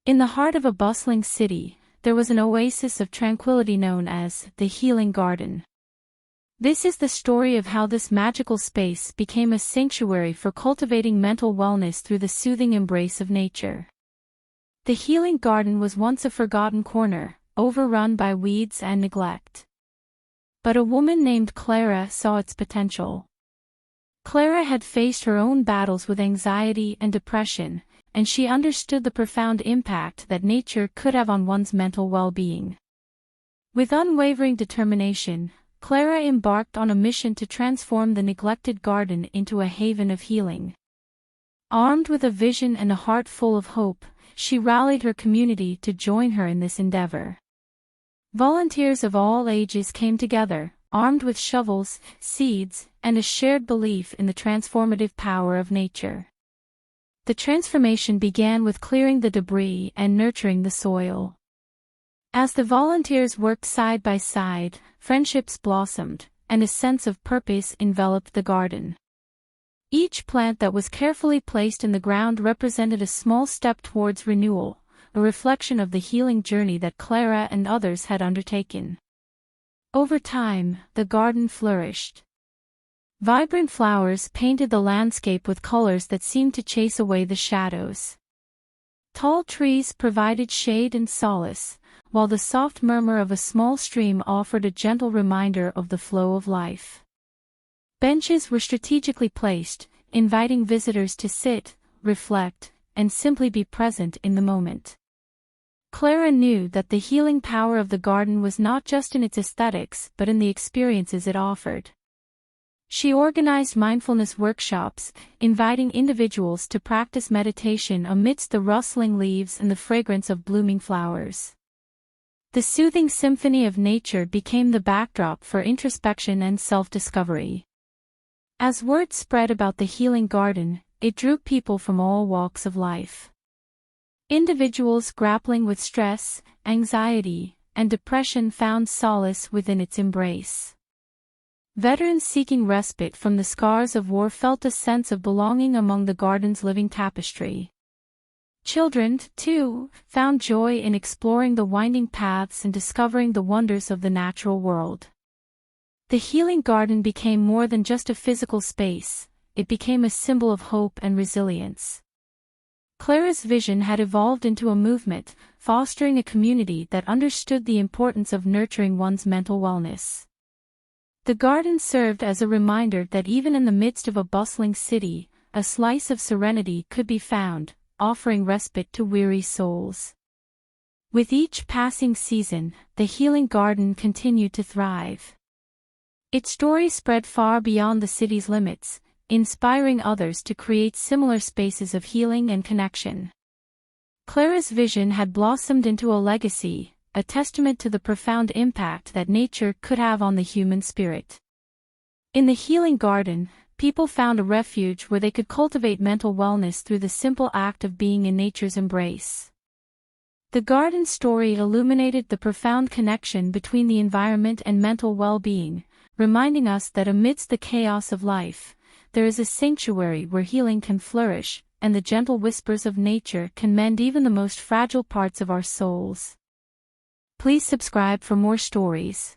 In the heart of a bustling city, there was an oasis of tranquility known as the Healing Garden. This is the story of how this magical space became a sanctuary for cultivating mental wellness through the soothing embrace of nature. The Healing Garden was once a forgotten corner, overrun by weeds and neglect. But a woman named Clara saw its potential. Clara had faced her own battles with anxiety and depression, and she understood the profound impact that nature could have on one's mental well-being. With unwavering determination, Clara embarked on a mission to transform the neglected garden into a haven of healing. Armed with a vision and a heart full of hope, she rallied her community to join her in this endeavor. Volunteers of all ages came together, armed with shovels, seeds, and a shared belief in the transformative power of nature. The transformation began with clearing the debris and nurturing the soil. As the volunteers worked side by side, friendships blossomed, and a sense of purpose enveloped the garden. Each plant that was carefully placed in the ground represented a small step towards renewal, a reflection of the healing journey that Clara and others had undertaken. Over time, the garden flourished. Vibrant flowers painted the landscape with colors that seemed to chase away the shadows. Tall trees provided shade and solace, while the soft murmur of a small stream offered a gentle reminder of the flow of life. Benches were strategically placed, inviting visitors to sit, reflect, and simply be present in the moment. Clara knew that the healing power of the garden was not just in its aesthetics but in the experiences it offered. She organized mindfulness workshops, inviting individuals to practice meditation amidst the rustling leaves and the fragrance of blooming flowers. The soothing symphony of nature became the backdrop for introspection and self-discovery. As word spread about the healing garden, it drew people from all walks of life. Individuals grappling with stress, anxiety, and depression found solace within its embrace. Veterans seeking respite from the scars of war felt a sense of belonging among the garden's living tapestry. Children, too, found joy in exploring the winding paths and discovering the wonders of the natural world. The healing garden became more than just a physical space, it became a symbol of hope and resilience. Clara's vision had evolved into a movement, fostering a community that understood the importance of nurturing one's mental wellness. The garden served as a reminder that even in the midst of a bustling city, a slice of serenity could be found, offering respite to weary souls. With each passing season, the healing garden continued to thrive. Its story spread far beyond the city's limits, inspiring others to create similar spaces of healing and connection. Clara's vision had blossomed into a legacy, a testament to the profound impact that nature could have on the human spirit. In the healing garden, people found a refuge where they could cultivate mental wellness through the simple act of being in nature's embrace. The garden story illuminated the profound connection between the environment and mental well-being, reminding us that amidst the chaos of life, there is a sanctuary where healing can flourish, and the gentle whispers of nature can mend even the most fragile parts of our souls. Please subscribe for more stories.